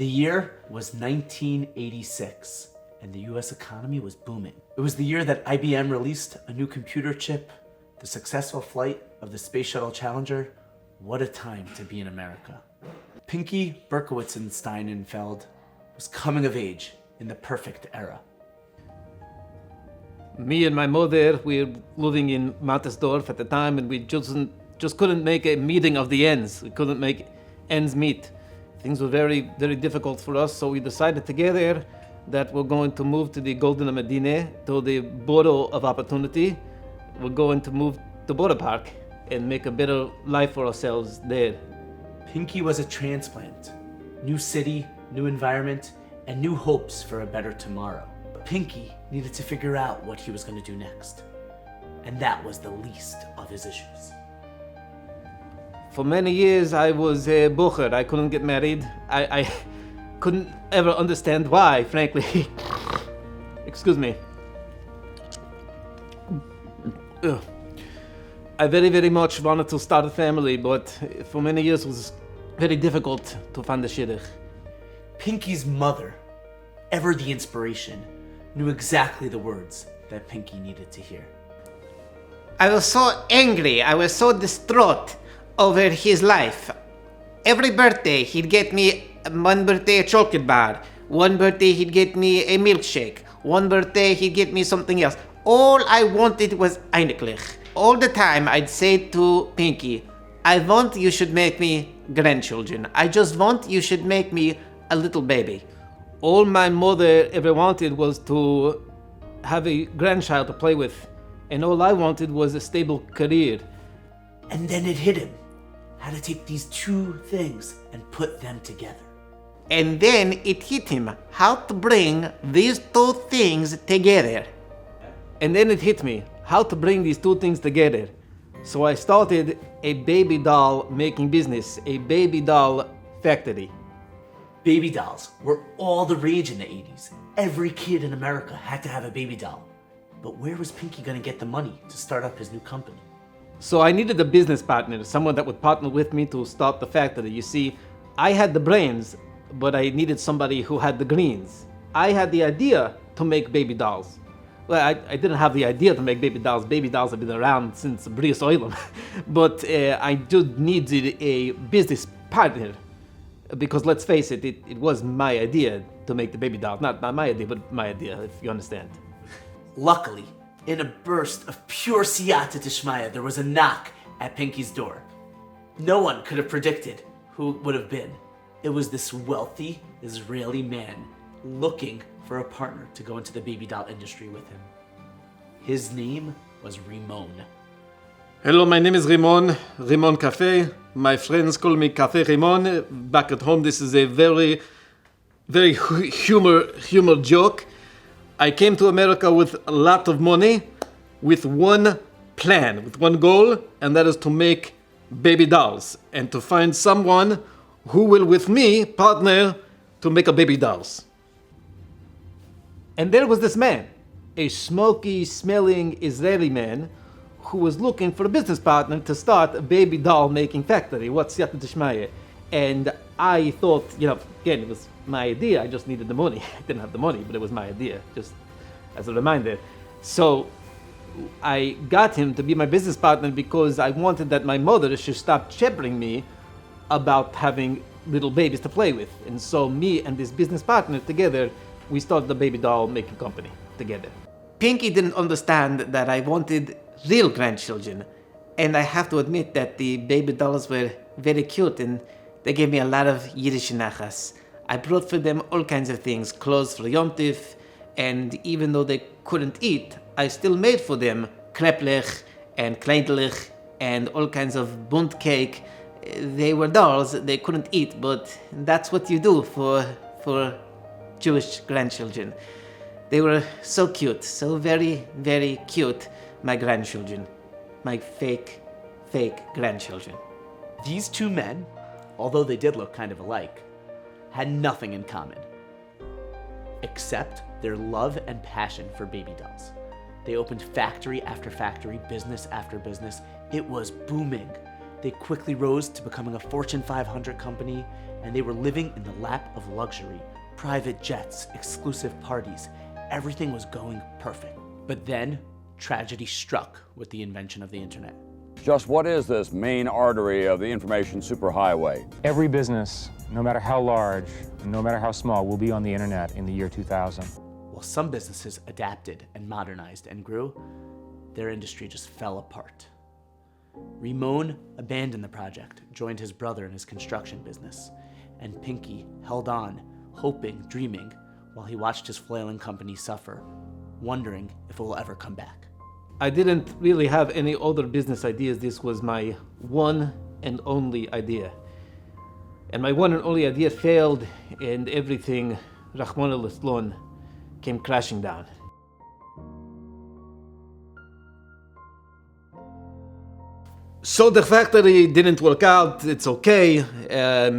The year was 1986, and the US economy was booming. It was the year that IBM released a new computer chip, the successful flight of the Space Shuttle Challenger. What a time to be in America. Pinky Berkowitz-Steinenfeld was coming of age in the perfect era. Me and my mother, we were living in Mattersdorf at the time, and we just couldn't make a meeting of the ends. We couldn't make ends meet. Things were very, very difficult for us, so we decided together that we're going to move to the Golden Medina, to the border of opportunity. We're going to move to Border Park and make a better life for ourselves there. Pinky was a transplant. New city, new environment, and new hopes for a better tomorrow. But Pinky needed to figure out what he was going to do next. And that was the least of his issues. For many years, I was a bocher. I couldn't get married. I couldn't ever understand why, frankly. Excuse me. Ugh. I very, very much wanted to start a family, but for many years it was very difficult to find a shidduch. Pinky's mother, ever the inspiration, knew exactly the words that Pinky needed to hear. I was so angry, I was so distraught over his life. Every birthday he'd get me one birthday a chocolate bar, one birthday he'd get me a milkshake, one birthday he'd get me something else. All I wanted was einiglich. All the time I'd say to Pinky, I want you should make me grandchildren. I just want you should make me a little baby. All my mother ever wanted was to have a grandchild to play with, and all I wanted was a stable career. And then it hit him how to take these two things and put them together. And then it hit him how to bring these two things together. And then it hit me how to bring these two things together. So I started a baby doll making business, a baby doll factory. Baby dolls were all the rage in the 80s. Every kid in America had to have a baby doll. But where was Pinky gonna get the money to start up his new company? So I needed a business partner, someone that would partner with me to start the factory. You see, I had the brains, but I needed somebody who had the greens. I had the idea to make baby dolls. Well, I didn't have the idea to make baby dolls. Baby dolls have been around since Brias Oilam. But I just needed a business partner. Because let's face it, it was my idea to make the baby doll. Not my idea, but my idea, if you understand. Luckily, in a burst of pure siyata d'shmaya, there was a knock at Pinky's door. No one could have predicted who it would have been. It was this wealthy Israeli man looking for a partner to go into the baby doll industry with him. His name was Rimon. Hello, my name is Rimon Cafe. My friends call me Cafe Rimon. Back at home, this is a very, very humor joke. I came to America with a lot of money, with one plan, with one goal, and that is to make baby dolls and to find someone who will, with me, partner to make a baby dolls. And there was this man, a smoky, smelling Israeli man, who was looking for a business partner to start a baby doll making factory. What's Siyata D'Shmaya? And I thought, again, it was my idea. I just needed the money. I didn't have the money, but it was my idea, just as a reminder. So I got him to be my business partner because I wanted that my mother should stop champering me about having little babies to play with. And so me and this business partner together, we started the baby doll making company together. Pinky didn't understand that I wanted real grandchildren. And I have to admit that the baby dolls were very cute and they gave me a lot of Yiddish nachas. I brought for them all kinds of things, clothes for Yom Tif, and even though they couldn't eat, I still made for them kreplech and kleintlich and all kinds of bunt cake. They were dolls, they couldn't eat, but that's what you do for Jewish grandchildren. They were so cute, so very, very cute, my grandchildren. My fake grandchildren. These two men, although they did look kind of alike, had nothing in common, except their love and passion for baby dolls. They opened factory after factory, business after business. It was booming. They quickly rose to becoming a Fortune 500 company and they were living in the lap of luxury. Private jets, exclusive parties, everything was going perfect. But then, tragedy struck with the invention of the internet. Just what is this main artery of the information superhighway? Every business, no matter how large, no matter how small, will be on the internet in the year 2000. While some businesses adapted and modernized and grew, their industry just fell apart. Ramon abandoned the project, joined his brother in his construction business, and Pinky held on, hoping, dreaming, while he watched his flailing company suffer, wondering if it will ever come back. I didn't really have any other business ideas. This was my one and only idea. And my one and only idea failed, and everything, Rahman al-Islam, came crashing down. So the factory didn't work out, it's okay,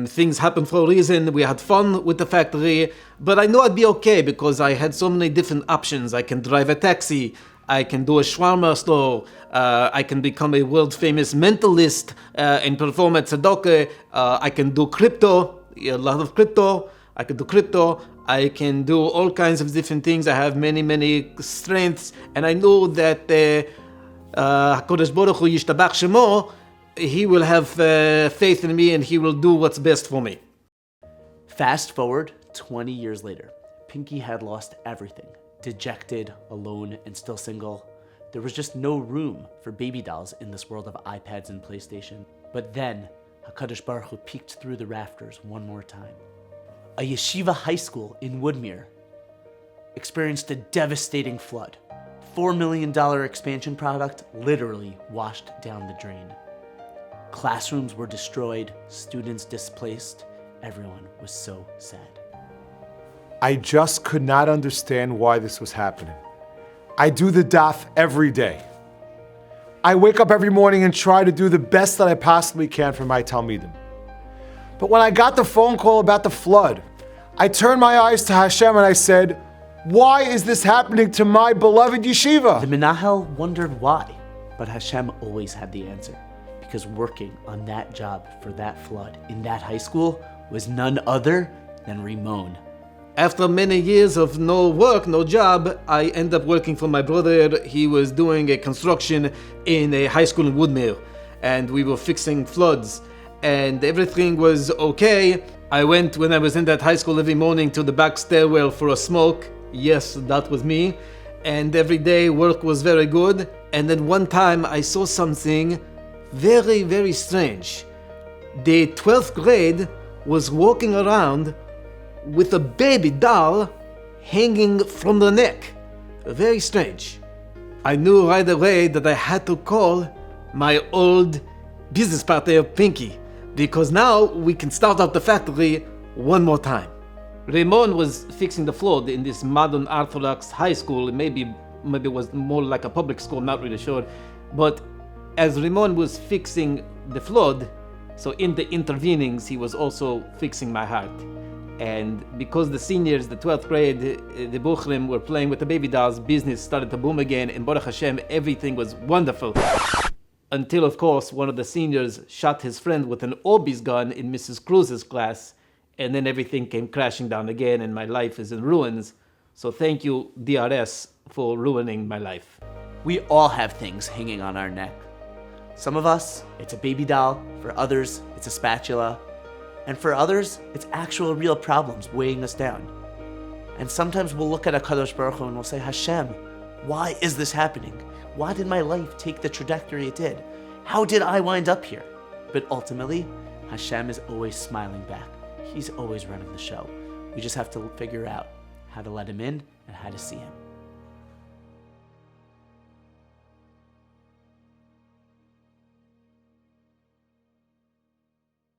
things happen for a reason, we had fun with the factory, but I knew I'd be okay because I had so many different options. I can drive a taxi, I can do a shawarma store, I can become a world famous mentalist and perform at Tzedakah, I can do crypto, a lot of crypto, I can do crypto, I can do all kinds of different things. I have many strengths, and I know that HaKadosh Baruch Hu Yishtabach Shemo, he will have faith in me and he will do what's best for me. Fast forward 20 years later, Pinky had lost everything. Dejected, alone, and still single. There was just no room for baby dolls in this world of iPads and PlayStation. But then, HaKadosh Baruch Hu peeked through the rafters one more time. A yeshiva high school in Woodmere experienced a devastating flood. $4 million expansion product literally washed down the drain. Classrooms were destroyed, students displaced. Everyone was so sad. I just could not understand why this was happening. I do the daf every day. I wake up every morning and try to do the best that I possibly can for my Talmidim. But when I got the phone call about the flood, I turned my eyes to Hashem and I said, why is this happening to my beloved yeshiva? The Menahel wondered why, but Hashem always had the answer, because working on that job for that flood in that high school was none other than Ramon. After many years of no work, no job, I ended up working for my brother. He was doing a construction in a high school in Woodmere, and we were fixing floods, and everything was okay. I went, when I was in that high school, every morning to the back stairwell for a smoke. Yes, that was me. And every day work was very good. And then one time I saw something very strange. The 12th grade was walking around with a baby doll hanging from the neck. Very strange. I knew right away that I had to call my old business partner Pinky, because now we can start up the factory one more time. Ramon was fixing the flood in this modern Orthodox high school. Maybe it was more like a public school, not really sure. But as Ramon was fixing the flood, so in the intervenings, he was also fixing my heart. And because the seniors, the 12th grade, the Buchrim were playing with the baby dolls, business started to boom again, and Baruch Hashem, everything was wonderful. Until, of course, one of the seniors shot his friend with an Orbeez gun in Mrs. Cruz's class, and then everything came crashing down again, and my life is in ruins. So thank you, DRS, for ruining my life. We all have things hanging on our neck. Some of us, it's a baby doll. For others, it's a spatula. And for others, it's actual real problems weighing us down. And sometimes we'll look at HaKadosh Baruch Hu and we'll say, Hashem, why is this happening? Why did my life take the trajectory it did? How did I wind up here? But ultimately, Hashem is always smiling back. He's always running the show. We just have to figure out how to let him in and how to see him.